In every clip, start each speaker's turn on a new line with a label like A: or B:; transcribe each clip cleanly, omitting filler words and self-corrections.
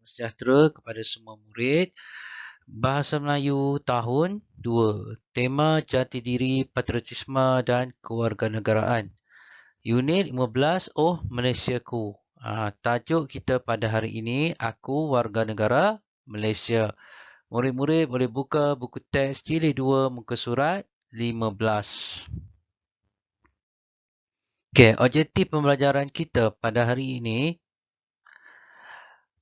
A: sejahtera kepada semua murid. Bahasa Melayu tahun 2. Tema jati diri, patriotisme dan kewarganegaraan. Unit 15. Oh, Malaysiaku. Tajuk kita pada hari ini, Aku Warga Negara Malaysia. Murid-murid boleh buka buku teks jilid 2 muka surat 15. Okey, objektif pembelajaran kita pada hari ini,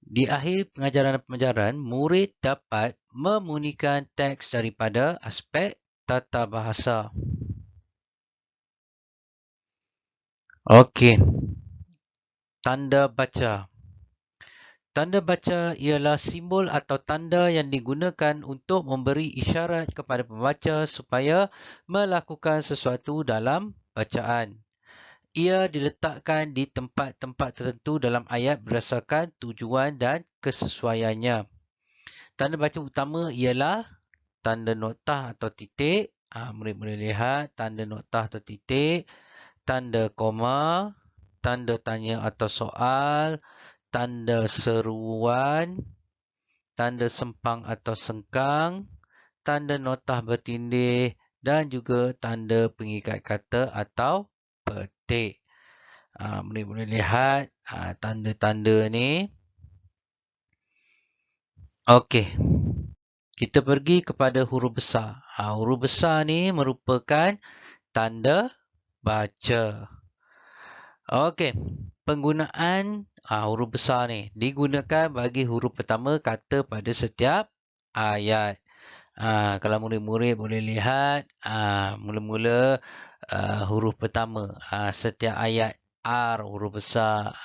A: di akhir pengajaran dan pembelajaran, murid dapat memunikan teks daripada aspek tata bahasa. Okey, tanda baca. Tanda baca ialah simbol atau tanda yang digunakan untuk memberi isyarat kepada pembaca supaya melakukan sesuatu dalam bacaan. Ia diletakkan di tempat-tempat tertentu dalam ayat berdasarkan tujuan dan kesesuaiannya. Tanda baca utama ialah tanda noktah atau titik. Murid boleh lihat tanda noktah atau titik, tanda koma, tanda tanya atau soal, tanda seruan, tanda sempang atau sengkang, tanda noktah bertindih dan juga tanda pengikat kata atau petik. Boleh lihat tanda-tanda ni. Okey. Kita pergi kepada huruf besar. Huruf besar ni merupakan tanda baca. Okey. Penggunaan huruf besar ni digunakan bagi huruf pertama kata pada setiap ayat. Kalau murid-murid boleh lihat, mula-mula huruf pertama, setiap ayat R huruf besar,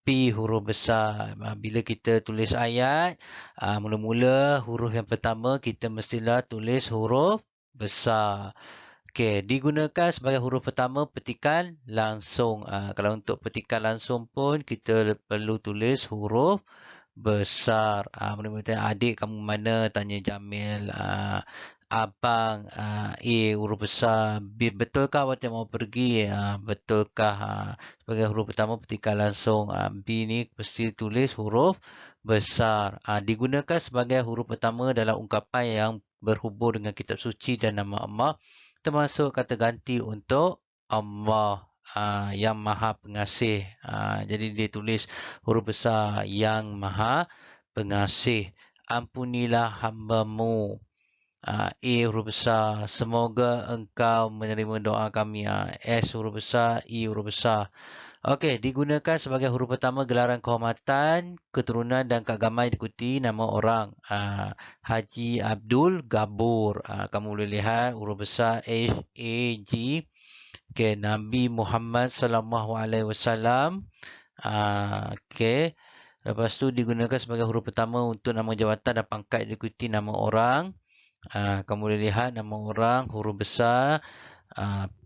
A: P huruf besar. Bila kita tulis ayat, mula-mula huruf yang pertama kita mestilah tulis huruf besar. Okey, digunakan sebagai huruf pertama petikan langsung. Kalau untuk petikan langsung pun kita perlu tulis huruf besar. Murid-murid tanya, adik kamu mana? Tanya Jamil. Abang, A huruf besar. B, betulkah awak mau pergi? Betulkah? Sebagai huruf pertama petikan langsung. B ni mesti tulis huruf besar. Digunakan sebagai huruf pertama dalam ungkapan yang berhubung dengan kitab suci dan nama Allah, termasuk kata ganti untuk Allah yang maha pengasih. Jadi dia tulis huruf besar yang maha pengasih. Ampunilah hamba-Mu. A huruf besar. Semoga engkau menerima doa kami. S huruf besar, I huruf besar. Okey, digunakan sebagai huruf pertama gelaran kehormatan, keturunan dan keagamaan diikuti nama orang. Haji Abdul Gabur. Kamu boleh lihat huruf besar H A G. Okey, Nabi Muhammad sallallahu alaihi wasallam. Okey. Lepas tu digunakan sebagai huruf pertama untuk nama jawatan dan pangkat diikuti nama orang. Kamu boleh lihat nama orang huruf besar,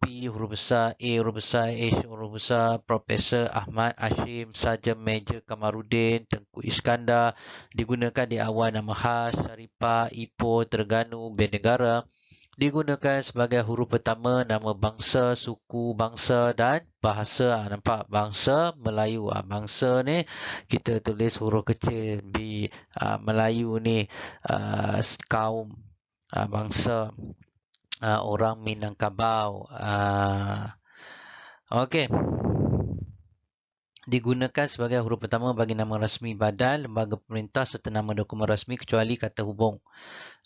A: P huruf besar, A huruf besar, H huruf besar, Profesor Ahmad Hashim, Sarjan Major Kamarudin, Tengku Iskandar. Digunakan di awal nama khas, Syarifah, Ipoh, Terengganu, Band Negara. Digunakan sebagai huruf pertama nama bangsa, suku, bangsa dan bahasa. Nampak bangsa Melayu. Bangsa ni kita tulis huruf kecil B. Melayu ni kaum, bangsa, orang Minangkabau. Okey. Digunakan sebagai huruf pertama bagi nama rasmi badan, lembaga pemerintah serta nama dokumen rasmi kecuali kata hubung.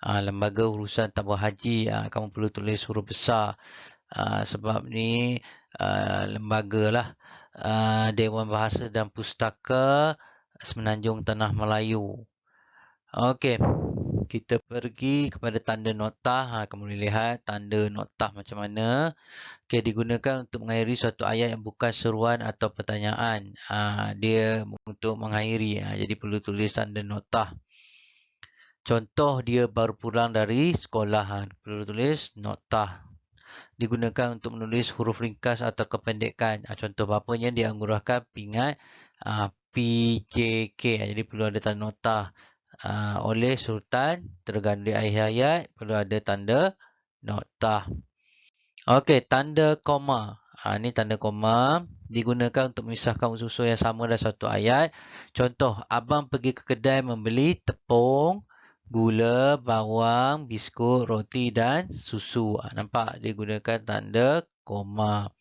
A: Lembaga urusan tabung haji, kamu perlu tulis huruf besar. Sebab ni lembaga lah. Dewan Bahasa dan Pustaka Semenanjung Tanah Melayu. Okey. Kita pergi kepada tanda noktah. Kamu boleh lihat tanda noktah macam mana. Okey, digunakan untuk mengakhiri suatu ayat yang bukan seruan atau pertanyaan. Dia untuk mengakhiri. Jadi perlu tulis tanda noktah. Contoh, dia baru pulang dari sekolah. Perlu tulis noktah. Digunakan untuk menulis huruf ringkas atau kependekan. Contoh bapanya dia anggurahkan pingat PJK. Jadi perlu ada tanda noktah. Oleh Sultan Terengganu. Di akhir ayat perlu ada tanda noktah. Okey, tanda koma. Ini tanda koma digunakan untuk memisahkan unsur-unsur yang sama dalam satu ayat. Contoh, abang pergi ke kedai membeli tepung, gula, bawang, biskut, roti dan susu. Nampak digunakan tanda koma.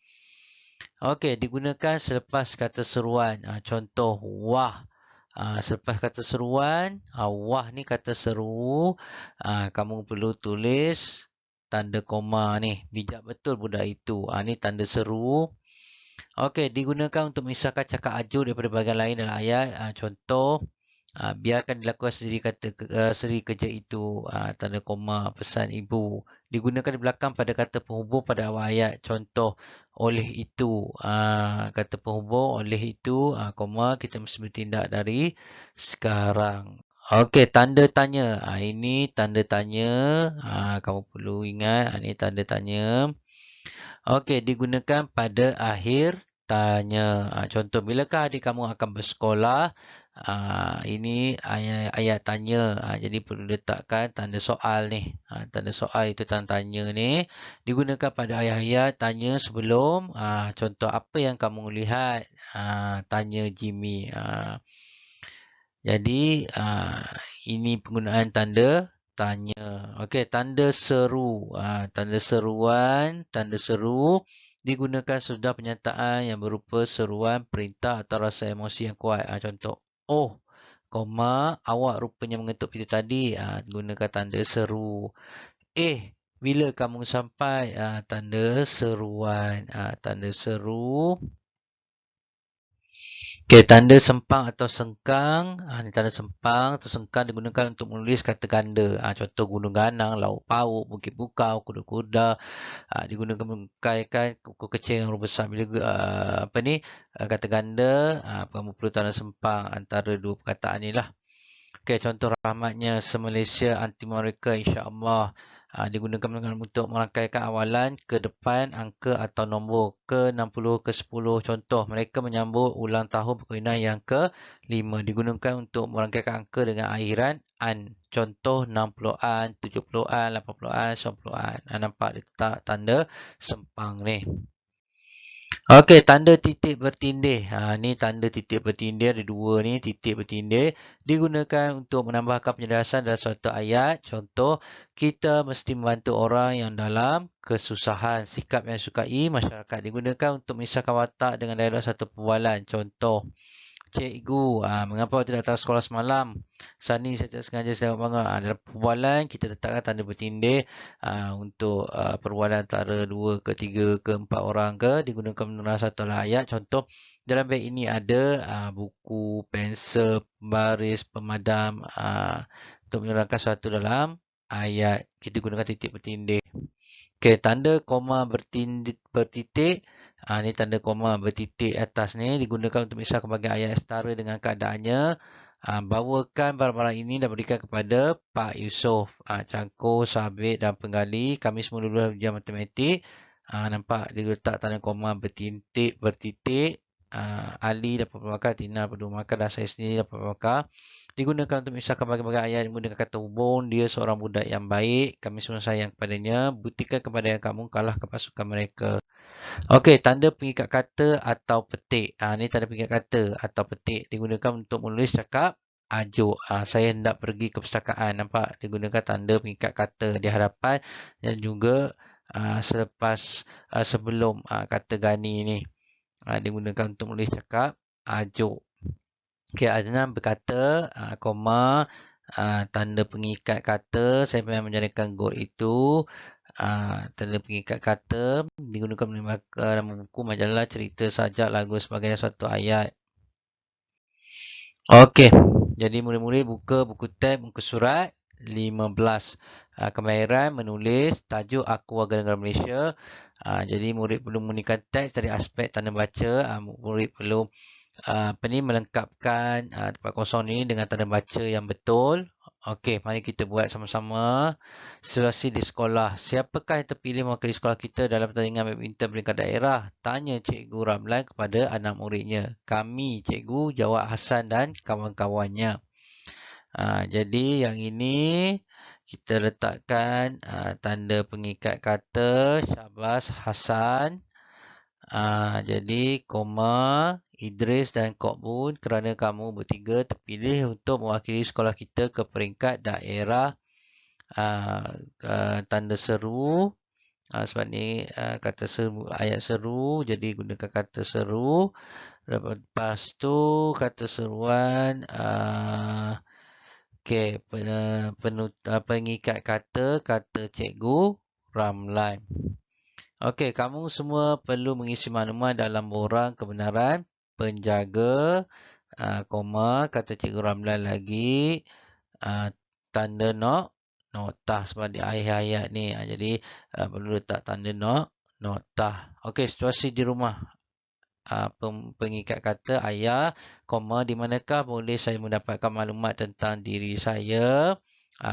A: Okey, digunakan selepas kata seruan. Contoh, wah. Selepas kata seruan, wah ni kata seru. Kamu perlu tulis tanda koma ni. Bijak betul budak itu. Ni tanda seru. Okey, digunakan untuk memisahkan cakap ajuk daripada bahagian lain dalam ayat. Contoh, biarkan dilakukan sendiri kerja itu. Tanda koma pesan ibu. Digunakan di belakang pada kata penghubung pada awal ayat. Contoh, oleh itu. Kata penghubung, oleh itu. Koma, kita mesti bertindak dari sekarang. Okey, tanda tanya. Ini tanda tanya. Kamu perlu ingat, ini tanda tanya. Okey, digunakan pada akhir tanya. Contoh, bilakah adik kamu akan bersekolah? Ini ayat tanya. Jadi perlu letakkan tanda soal ni. Tanda soal itu tanda tanya ni. Digunakan pada ayat-ayat tanya sebelum. Contoh, apa yang kamu lihat? Tanya Jimmy. Jadi, ini penggunaan tanda tanya. Okey, tanda seru. Tanda seruan, tanda seru digunakan sesudah pernyataan yang berupa seruan, perintah atau rasa emosi yang kuat. Contoh, oh, koma, awak rupanya mengetuk pintu tadi. Gunakan tanda seru. Bila kamu sampai? Tanda seruan. Tanda seru. Okey, tanda sempang atau sengkang. Ni tanda sempang atau sengkang digunakan untuk menulis kata ganda. Contoh, gunung ganang, laut pauk, bukit bukau, kuda-kuda. Digunakan mengkaitkan kuku kecil dengan huruf besar. Bila kata ganda, kamu perlu tanda sempang antara dua perkataan ni lah. Okey, contoh rahmatnya se-Malaysia anti mereka insya-Allah. Digunakan untuk merangkaikan awalan ke depan angka atau nombor ke-60 ke-10. Contoh, mereka menyambut ulang tahun perkahwinan yang ke-5. Digunakan untuk merangkaikan angka dengan akhiran an. Contoh, 60-an, 70-an, 80-an, 90-an. Nampak letak tanda sempang ni. Okey, tanda titik bertindih. Ni tanda titik bertindih, ada dua ni, titik bertindih. Digunakan untuk menambahkan penjelasan dalam suatu ayat. Contoh, kita mesti membantu orang yang dalam kesusahan. Sikap yang disukai masyarakat. Digunakan untuk memisahkan watak dengan dialog satu perbualan. Contoh, cikgu, mengapa awak tidak datang sekolah semalam? Sani, saya tak sengaja saya bangun. Dalam perbualan, kita letakkan tanda bertindih untuk perbualan antara 2 ke 3 ke 4 orang ke. Digunakan menerang satu ayat. Contoh, dalam beg ini ada buku, pensel, pembaris, pemadam untuk menerangkan sesuatu dalam ayat. Kita gunakan titik bertindih. Okey, tanda koma bertitik. Ni tanda koma bertitik atas ni digunakan untuk memisahkan bahagian ayat setara dengan keadaannya. Bawakan barang-barang ini dan berikan kepada Pak Yusof. Cangkul, sabit dan penggali. Kami semua dulu ujian matematik. Nampak dia letak tanda koma bertitik. Ali dapat bermakar, Tina dapat bermakar dan saya sendiri dapat bermakar. Digunakan untuk memisahkan bahagian-bahagian ayat menggunakan kata hubung. Dia seorang budak yang baik. Kami semua sayang kepadanya. Buktikan kepada yang kamu kalahkan pasukan mereka. Okey, tanda pengikat kata atau petik. Ni tanda pengikat kata atau petik. Digunakan untuk menulis cakap ajuk. Saya hendak pergi ke perpustakaan. Nampak? Digunakan tanda pengikat kata di hadapan dan juga sebelum kata gani ni. Digunakan untuk menulis cakap ajuk. Okey, Adnan berkata, koma, tanda pengikat kata, saya pernah menjadikan gol itu. Tanda pengikat kata digunakan dalam buku, majalah, cerita, sajak, lagu sebagai suatu ayat. Okey, jadi murid-murid buka buku teks, muka surat 15. Kemahiran menulis tajuk Aku Warga Negara Malaysia. Jadi murid perlu menggunakan teks dari aspek tanda baca. Murid perlu melengkapkan tempat kosong ni dengan tanda baca yang betul. Okey, mari kita buat sama-sama. Situasi di sekolah. Siapakah yang terpilih mewakili sekolah kita dalam pertandingan badminton peringkat daerah? Tanya Cikgu Ramlan kepada anak muridnya. Kami, Cikgu, jawab Hasan dan kawan-kawannya. Jadi yang ini kita letakkan tanda pengikat kata. Syabas Hasan. Jadi, koma Idris dan Kok Bun kerana kamu bertiga terpilih untuk mewakili sekolah kita ke peringkat daerah tanda seru. Sebab ni kata seru, ayat seru, jadi gunakan kata seru. Lepas tu kata seruan, okey, pengikat kata Cikgu Ramlan. Okey, kamu semua perlu mengisi maklumat dalam borang kebenaran penjaga, koma, kata Cikgu Ramlan lagi, tanda notah sebab di akhir ayat ni. Jadi, perlu letak tanda notah. Okey, situasi di rumah. Pengikat kata ayah, koma, di manakah boleh saya mendapatkan maklumat tentang diri saya?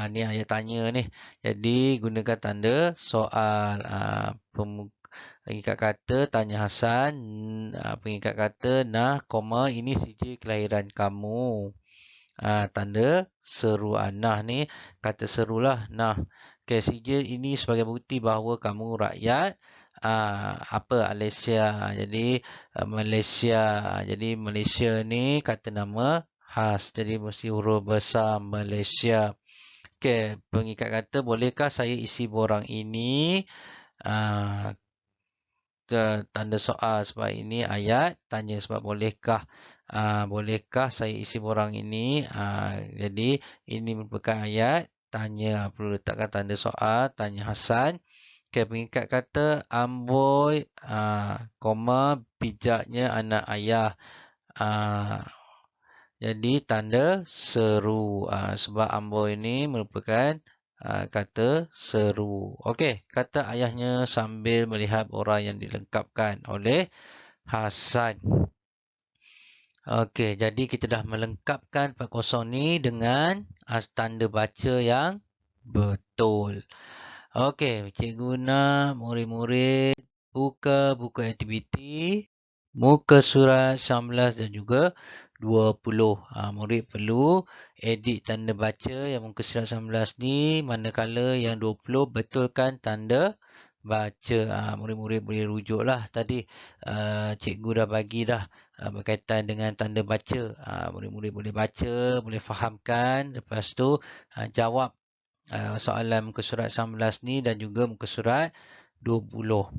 A: Ni ayat tanya ni. Jadi, gunakan tanda soal. Pengikat kata tanya Hasan. Pengikat kata, nah, koma, ini sijil kelahiran kamu. Tanda seru. Nah ni kata serulah. Nah, okay, sijil ini sebagai bukti bahawa kamu rakyat Malaysia. Jadi Malaysia. Jadi Malaysia ni kata nama khas. Jadi mesti huruf besar Malaysia. Okey, pengikat kata, bolehkah saya isi borang ini? Tanda soal sebab ini ayat tanya sebab bolehkah saya isi borang ini? Jadi ini merupakan ayat tanya, perlu letakkan tanda soal, tanya Hasan. Okay, pengikat kata amboi, koma, bijaknya anak ayah. Jadi tanda seru. Sebab amboi ini merupakan kata seru. Okey, kata ayahnya sambil melihat orang yang dilengkapkan oleh Hasan. Okey, jadi kita dah melengkapkan part kosong ni dengan tanda baca yang betul. Okey, cikgu nak murid-murid buka buku aktiviti muka surat 19 dan juga 20. Murid perlu edit tanda baca yang muka surat 19 ni, manakala yang 20 betulkan tanda baca. Murid-murid boleh rujuklah tadi. Cikgu dah bagi dah berkaitan dengan tanda baca. Murid-murid boleh baca, boleh fahamkan. Lepas tu jawab soalan muka surat 19 ni dan juga muka surat 20.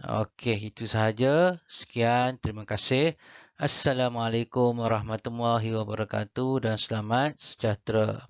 A: Okey, itu sahaja. Sekian, terima kasih. Assalamualaikum warahmatullahi wabarakatuh dan selamat sejahtera.